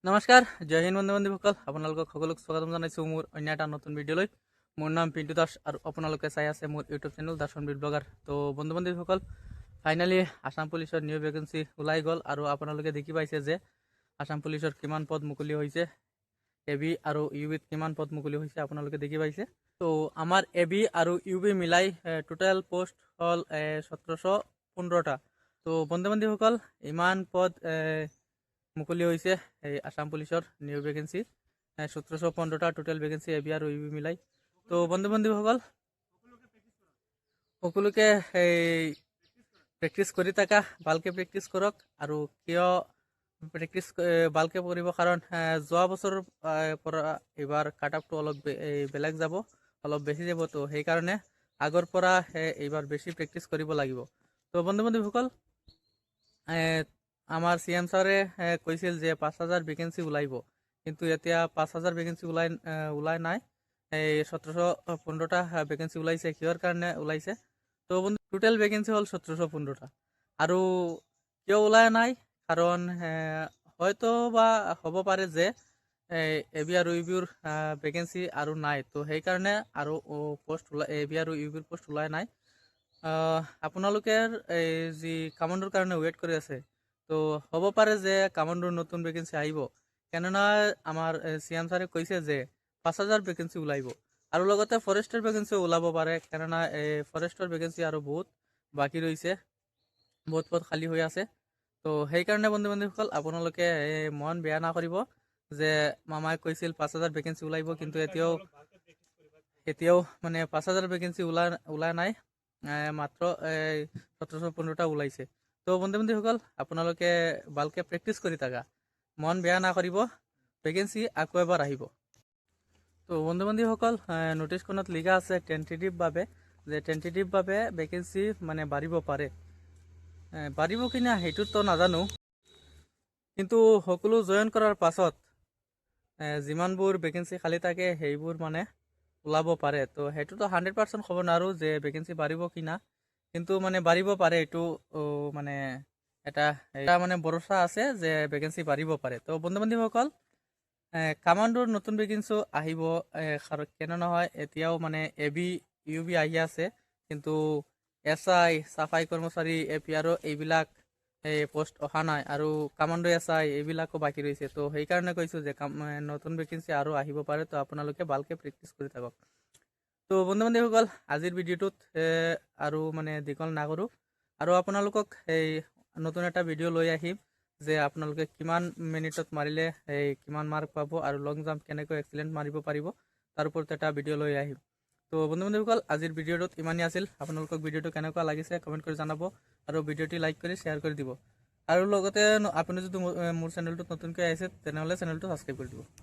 নমস্কাৰ, জয় হিন্দ বন্ধু বান্ধৱীসকল। আপোনালোকক সকলোক স্বাগতম জনাইছোঁ মোৰ অন্য এটা নতুন ভিডিঅ'লৈ। মোৰ নাম পিণ্টু দাস আৰু আপোনালোকে চাই আছে মোৰ ইউটিউব চেনেল দাৰ্শনবিদ ব্লগাৰ। তো বন্ধু বান্ধৱীসকল, ফাইনেলি আসাম পুলিচৰ নিউ ভেকেঞ্চি ওলাই গ'ল আৰু আপোনালোকে দেখি পাইছে যে আসাম পুলিচৰ কিমান পদ মুকলি হৈছে, এবি আৰু ইউবিত কিমান পদ মুকলি হৈছে আপোনালোকে দেখি পাইছে। তো আমাৰ এবি আৰু ইউবি মিলাই টোটেল পোষ্ট হ'ল 1715টা। তো বন্ধু বান্ধৱীসকল, ইমান পদ মুকলি হৈছে এই আসাম পুলিচৰ নিউ ভেকেঞ্চি 1715টা টোটেল ভেকেঞ্চি এবি আৰু ইউবি মিলাই। তো বন্ধু বান্ধৱীসকল, সকলোকে এই প্ৰেক্টিচ কৰি থাকা, ভালকৈ প্ৰেক্টিচ কৰক। আৰু কিয় প্ৰেক্টিচ ভালকৈ কৰিব, কাৰণ যোৱা বছৰৰ পৰা এইবাৰ কাট আপটো অলপ বেলেগ যাব, অলপ বেছি যাব। তো সেইকাৰণে আগৰ পৰা এইবাৰ বেছি প্ৰেক্টিচ কৰিব লাগিব। তো বন্ধু বান্ধৱীসকল, আমাৰ CM ছাৰে কৈছিল যে 5000 ভেকেঞ্চি ওলাইব, কিন্তু এতিয়া 5000 ভেকেঞ্চি ওলাই নাই। এই 1715টা ভেকেঞ্চি ওলাইছে। কিহৰ কাৰণে ওলাইছে? তো বন্ধু, টোটেল ভেকেঞ্চি হ'ল 1715টা। আৰু কিয় ওলাই নাই? কাৰণ হয়তো বা হ'ব পাৰে যে এবি আৰু ইউবিৰ ভেকেঞ্চি আৰু নাই। তো সেইকাৰণে আৰু পোষ্ট এবি আৰু ইউবিৰ পোষ্ট ওলাই নাই। আপোনালোকে এই যি কামাণ্ডোৰ কাৰণে ৱেইট কৰি আছে, তো হ'ব পাৰে যে কামাণ্ডোৰ নতুন ভেকেঞ্চি আহিব। কেননা আমাৰ CM ছাৰে কৈছে যে 5000 ভেকেঞ্চি ওলাইব, আৰু লগতে ফৰেষ্টৰ ভেকেঞ্চিও ওলাব পাৰে। কেননা ফৰেষ্টৰ ভেকেঞ্চি আৰু বহুত বাকী ৰৈছে, বহুত পদ খালী হৈ আছে। তো সেইকাৰণে বন্ধু বান্ধৱীসকল, আপোনালোকে মন বেয়া নকৰিব যে মামাই কৈছিল 5000 ভেকেঞ্চি ওলাইব, কিন্তু এতিয়াও মানে 5000 ভেকেঞ্চি ওলাই নাই, মাত্ৰ 1715টা ওলাইছে। তো বন্ধু বান্ধৱীসকল, আপোনালোকে ভালকৈ প্ৰেক্টিচ কৰি থাকা, মন বেয়া নকৰিব, ভেকেঞ্চি আকৌ এবাৰ আহিব। তো বন্ধু বান্ধৱীসকল, নটিছখনত লিখা আছে টেণ্টেটিভভাৱে ভেকেঞ্চি মানে বাঢ়িব পাৰে। বাঢ়িব কি না সেইটোতো নাজানো, কিন্তু সকলো জইন কৰাৰ পাছত যিমানবোৰ ভেকেঞ্চি খালী থাকে সেইবোৰ মানে ওলাব পাৰে। তো সেইটোতো 100% ক'ব নোৱাৰোঁ যে ভেকেঞ্চি বাঢ়িব কি না, কিন্তু মানে বাঢ়িব পাৰে। এইটো মানে এটা মানে ভৰসা আছে যে ভেকেঞ্চি বাঢ়িব পাৰে। তো বন্ধু বান্ধৱীসকল, কামাণ্ডোৰ নতুন ভেকেঞ্চিও আহিব। কেন নহয়, এতিয়াও মানে এবি ইউবি আহি আছে, কিন্তু SI, চাফাই কৰ্মচাৰী, APR এইবিলাক পোষ্ট অহা নাই, আৰু কামাণ্ডো SI এইবিলাকো বাকী ৰৈছে। তো সেইকাৰণে কৈছোঁ যে নতুন ভেকেঞ্চি আৰু আহিব পাৰে। তো আপোনালোকে ভালকৈ প্ৰেক্টিচ কৰি থাকক। তো বন্ধু বান্ধৱীসকল, আজিৰ ভিডিঅ'টোত আৰু মানে দীঘল নকৰোঁ, আৰু আপোনালোকক এই নতুন এটা ভিডিঅ' লৈ আহিম যে আপোনালোকে কিমান মিনিটত মাৰিলে কিমান মাৰ্ক পাব, আৰু লং জাম্প কেনেকৈ এক্সিলেণ্ট মাৰিব পাৰিব, তাৰ ওপৰত এটা ভিডিঅ' লৈ আহিম। তো বন্ধু বান্ধৱীসকল, আজিৰ ভিডিঅ'টোত ইমানেই আছিল। আপোনালোকক ভিডিঅ'টো কেনেকুৱা লাগিছে কমেণ্ট কৰি জনাব, আৰু ভিডিঅ'টি লাইক কৰি শ্বেয়াৰ কৰি দিব। আৰু লগতে আপুনি যদি মোৰ চেনেলটোত নতুনকৈ আহিছে, তেনেহ'লে চেনেলটো ছাবস্ক্ৰাইব কৰি দিব।